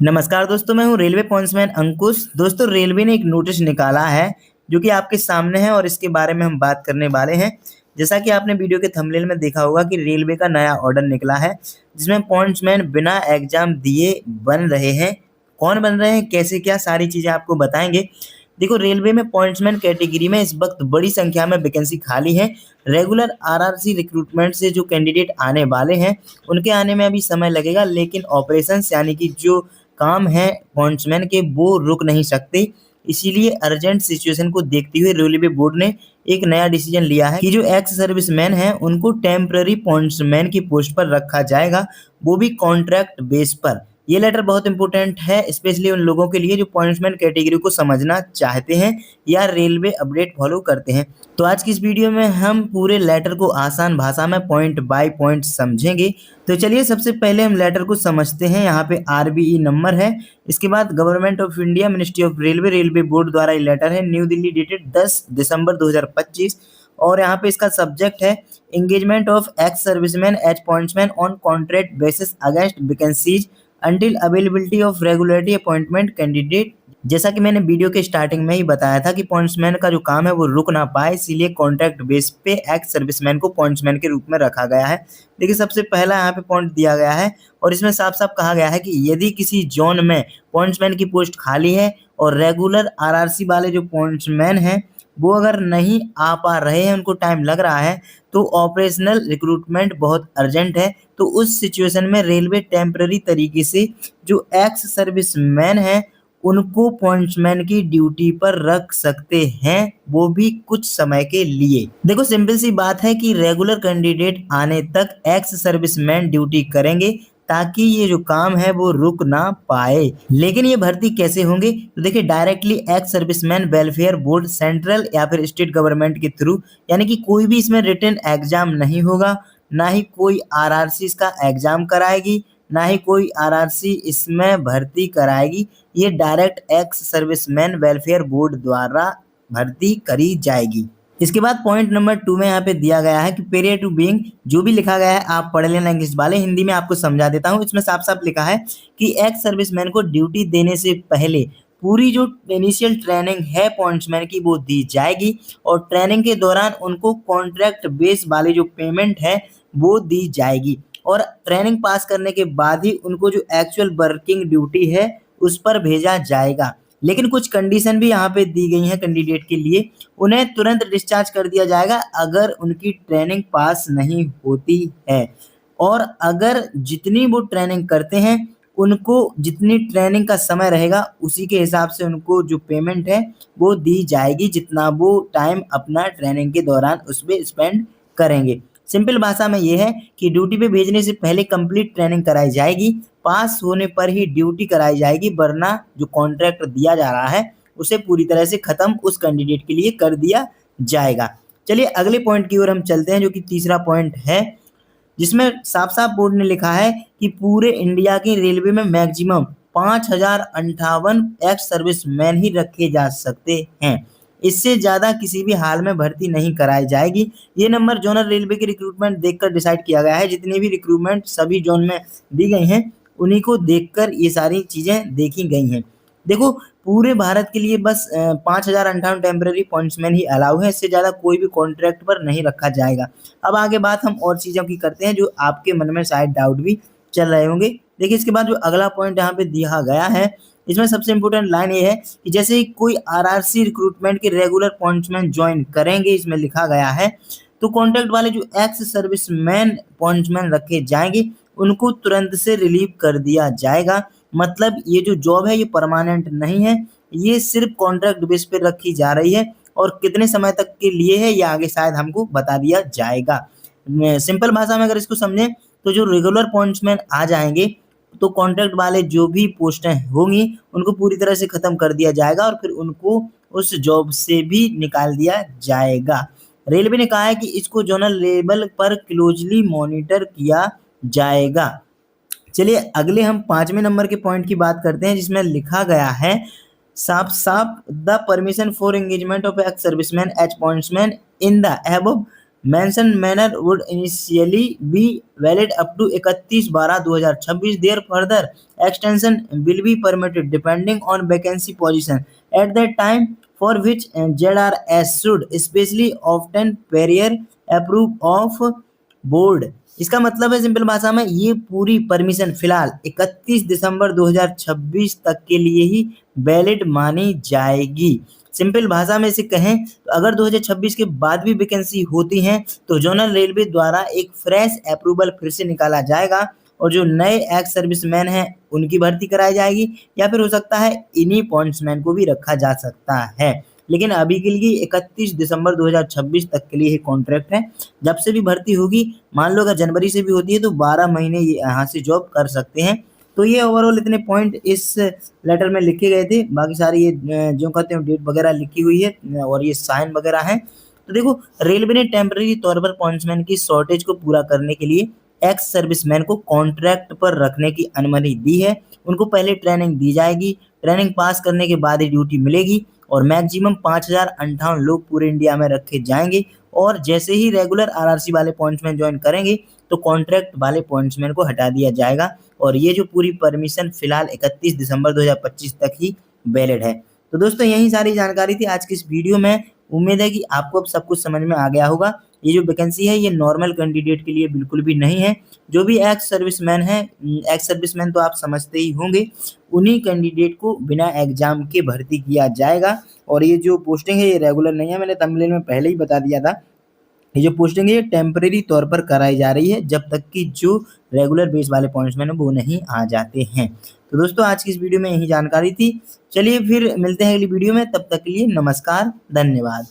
नमस्कार दोस्तों, मैं हूँ रेलवे पॉइंट्समैन अंकुश। दोस्तों, रेलवे ने एक नोटिस निकाला है जो कि आपके सामने है और इसके बारे में हम बात करने वाले हैं। जैसा कि आपने वीडियो के थंबनेल में देखा होगा कि रेलवे का नया ऑर्डर निकला है जिसमें पॉइंट्समैन बिना एग्जाम दिए बन रहे हैं। कौन बन रहे हैं, कैसे, क्या, सारी चीज़ें आपको बताएंगे। देखो, रेलवे में पॉइंट्समैन कैटेगरी में इस वक्त बड़ी संख्या में वैकेंसी खाली है। रेगुलर आरआरसी रिक्रूटमेंट से जो कैंडिडेट आने वाले हैं उनके आने में अभी समय लगेगा, लेकिन ऑपरेशंस यानी कि जो काम है पॉइंट्समैन के वो रुक नहीं सकते। इसीलिए अर्जेंट सिचुएशन को देखते हुए रेलवे बोर्ड ने एक नया डिसीजन लिया है कि जो एक्स सर्विसमैन हैं उनको टेम्पररी पॉइंट्समैन की पोस्ट पर रखा जाएगा, वो भी कॉन्ट्रैक्ट बेस पर। ये लेटर बहुत इंपॉर्टेंट है, स्पेशली उन लोगों के लिए जो पॉइंट्समैन कैटेगरी को समझना चाहते हैं या रेलवे अपडेट फॉलो करते हैं। तो आज की इस वीडियो में हम पूरे लेटर को आसान भाषा में पॉइंट बाय पॉइंट समझेंगे। तो चलिए सबसे पहले हम लेटर को समझते हैं। यहाँ पे आरबीई नंबर है, इसके बाद government of India, ministry of railway, railway board द्वारा ये लेटर है, न्यू दिल्ली, डेटेड 10 दिसंबर 2025। और यहाँ पे इसका सब्जेक्ट है engagement of ex serviceman as pointsman on contract basis against vacancies until availability of regularly appointment candidate. जैसा कि मैंने वीडियो के स्टार्टिंग में ही बताया था कि पॉइंट्समैन का जो काम है वो रुक ना पाए, इसीलिए कॉन्ट्रैक्ट बेस पे एक्स सर्विसमैन को पॉइंट्समैन के रूप में रखा गया है। देखिए, सबसे पहला यहाँ पे पॉइंट दिया गया है और इसमें साफ साफ कहा गया है कि यदि किसी जोन में पॉइंट्समैन की पोस्ट खाली है और रेगुलर आरआरसी वाले जो पॉइंट्समैन हैं वो अगर नहीं आ पा रहे हैं, उनको टाइम लग रहा है, तो ऑपरेशनल रिक्रूटमेंट बहुत अर्जेंट है। तो उस सिचुएशन में रेलवे टेम्पररी तरीके से जो एक्स सर्विसमैन है उनको पॉइंट्समैन की ड्यूटी पर रख सकते हैं, वो भी कुछ समय के लिए। देखो, सिंपल सी बात है कि रेगुलर कैंडिडेट आने तक एक्स सर्विसमैन ड्यूटी करेंगे ताकि ये जो काम है वो रुक ना पाए। लेकिन ये भर्ती कैसे होंगे, तो देखिए, directly ex serviceman welfare board, central या फिर स्टेट गवर्नमेंट के थ्रू, यानी कि कोई भी इसमें रिटन एग्जाम नहीं होगा, ना ही कोई आरआरसी का एग्जाम कराएगी, ना ही कोई आरआरसी इसमें भर्ती कराएगी। ये direct ex serviceman welfare board द्वारा भर्ती करी जाएगी। इसके बाद पॉइंट नंबर 2 में यहाँ पे दिया गया है कि पीरियड टू बीइंग, जो भी लिखा गया है आप पढ़ लेना इंग्लिश वाले, हिंदी में आपको समझा देता हूँ। इसमें साफ साफ लिखा है कि एक्स सर्विसमैन को ड्यूटी देने से पहले पूरी जो इनिशियल ट्रेनिंग है पॉइंट्समैन की वो दी जाएगी और ट्रेनिंग के दौरान उनको कॉन्ट्रैक्ट बेस वाली जो पेमेंट है वो दी जाएगी और ट्रेनिंग पास करने के बाद ही उनको जो एक्चुअल वर्किंग ड्यूटी है उस पर भेजा जाएगा। लेकिन कुछ कंडीशन भी यहाँ पे दी गई हैं कैंडिडेट के लिए। उन्हें तुरंत डिस्चार्ज कर दिया जाएगा अगर उनकी ट्रेनिंग पास नहीं होती है, और अगर जितनी वो ट्रेनिंग करते हैं उनको जितनी ट्रेनिंग का समय रहेगा उसी के हिसाब से उनको जो पेमेंट है वो दी जाएगी, जितना वो टाइम अपना ट्रेनिंग के दौरान उस पर स्पेंड करेंगे। सिंपल भाषा में ये है कि ड्यूटी पे भेजने से पहले कंप्लीट ट्रेनिंग कराई जाएगी, पास होने पर ही ड्यूटी कराई जाएगी, वरना जो कॉन्ट्रैक्ट दिया जा रहा है उसे पूरी तरह से खत्म उस कैंडिडेट के लिए कर दिया जाएगा। चलिए अगले पॉइंट की ओर हम चलते हैं, जो कि तीसरा पॉइंट है, जिसमें साफ साफ बोर्ड ने लिखा है कि पूरे इंडिया की रेलवे में मैक्सिमम 5058 एक्स सर्विसमैन ही रखे जा सकते हैं। इससे ज़्यादा किसी भी हाल में भर्ती नहीं कराई जाएगी। ये नंबर जोनल रेलवे की रिक्रूटमेंट देखकर डिसाइड किया गया है। जितनी भी रिक्रूटमेंट सभी जोन में दी गई हैं उन्हीं को देखकर ये सारी चीज़ें देखी गई हैं। देखो, पूरे भारत के लिए बस 5058 टेम्पररी पॉइंट्समैन ही अलाउ है, इससे ज़्यादा कोई भी कॉन्ट्रैक्ट पर नहीं रखा जाएगा। अब आगे बात हम और चीज़ों की करते हैं जो आपके मन में शायद डाउट भी चल रहे होंगे। देखिए, इसके बाद जो अगला पॉइंट यहाँ पे दिया गया है, इसमें सबसे इंपॉर्टेंट लाइन ये है कि जैसे ही कोई आरआरसी रिक्रूटमेंट के रेगुलर पॉइंट्समैन ज्वाइन करेंगे, इसमें लिखा गया है, तो कॉन्ट्रैक्ट वाले जो एक्स सर्विसमैन पॉइंट्समैन रखे जाएंगे उनको तुरंत से रिलीव कर दिया जाएगा। मतलब ये जो जॉब है ये परमानेंट नहीं है, ये सिर्फ कॉन्ट्रैक्ट बेस पे रखी जा रही है और कितने समय तक के लिए है ये आगे शायद हमको बता दिया जाएगा। सिंपल भाषा में अगर इसको समझें तो जो रेगुलर पॉइंट्समैन आ जाएंगे तो कॉन्ट्रैक्ट वाले जो भी पोस्टें होंगी उनको पूरी तरह से खत्म कर दिया जाएगा और फिर उनको उस जॉब से भी निकाल दिया जाएगा। रेलवे ने कहा है कि इसको जोनल लेवल पर क्लोजली मॉनिटर किया जाएगा। चलिए अगले हम 5वें नंबर के पॉइंट की बात करते हैं, जिसमें लिखा गया है साफ साफ the permission for engagement of ex serviceman as pointsman in the above mention manner would initially be valid up to 31/12/2026. There further extension will be permitted depending on vacancy position at that time for which ZRS should especially often prior approve of board. इसका मतलब है simple भाषा में ये पूरी permission फिलहाल 31 दिसंबर 2026 तक के लिए ही वैलिड मानी जाएगी। सिंपल भाषा में इसे कहें तो अगर 2026 के बाद भी वैकेंसी होती हैं तो जोनल रेलवे द्वारा एक फ्रेश अप्रूवल फिर से निकाला जाएगा और जो नए एक्स सर्विसमैन हैं उनकी भर्ती कराई जाएगी या फिर हो सकता है इन्हीं पॉइंट्समैन को भी रखा जा सकता है। लेकिन अभी के लिए 31 दिसंबर 2026 तक के लिए ये कॉन्ट्रैक्ट है। जब से भी भर्ती होगी, मान लो अगर जनवरी से भी होती है तो 12 महीने ये यहाँ से जॉब कर सकते हैं। तो ये ओवरऑल इतने पॉइंट इस लेटर में लिखे गए थे। बाकी सारी ये जो कहते हैं डेट वगैरह लिखी हुई है और ये साइन वगैरह है। तो देखो, रेलवे ने टेम्पररी तौर पर पॉइंट्समैन की शॉर्टेज को पूरा करने के लिए एक्स सर्विसमैन को कॉन्ट्रैक्ट पर रखने की अनुमति दी है। उनको पहले ट्रेनिंग दी जाएगी, ट्रेनिंग पास करने के बाद ही ड्यूटी मिलेगी और मैक्सिमम 5058 लोग पूरे इंडिया में रखे जाएंगे। और जैसे ही रेगुलर आरआरसी वाले पॉइंट्समैन ज्वाइन करेंगे तो कॉन्ट्रैक्ट वाले पॉइंट्समैन को हटा दिया जाएगा और ये जो पूरी परमिशन फिलहाल 31 दिसंबर 2025 तक ही वैलिड है। तो दोस्तों, यही सारी जानकारी थी आज की इस वीडियो में। उम्मीद है कि आपको अब सब कुछ समझ में आ गया होगा। ये जो वैकेंसी है ये नॉर्मल कैंडिडेट के लिए बिल्कुल भी नहीं है। जो भी एक्स सर्विसमैन है, एक्स सर्विसमैन तो आप समझते ही होंगे, उन्हीं कैंडिडेट को बिना एग्जाम के भर्ती किया जाएगा। और ये जो पोस्टिंग है ये रेगुलर नहीं है, मैंने थंबनेल में पहले ही बता दिया था। ये जो पोस्टिंग है ये टेम्परेरी तौर पर कराई जा रही है जब तक कि जो रेगुलर बेस वाले पॉइंट्समैन है वो नहीं आ जाते हैं। तो दोस्तों, आज की इस वीडियो में यही जानकारी थी। चलिए फिर मिलते हैं अगली वीडियो में, तब तक के लिए नमस्कार, धन्यवाद।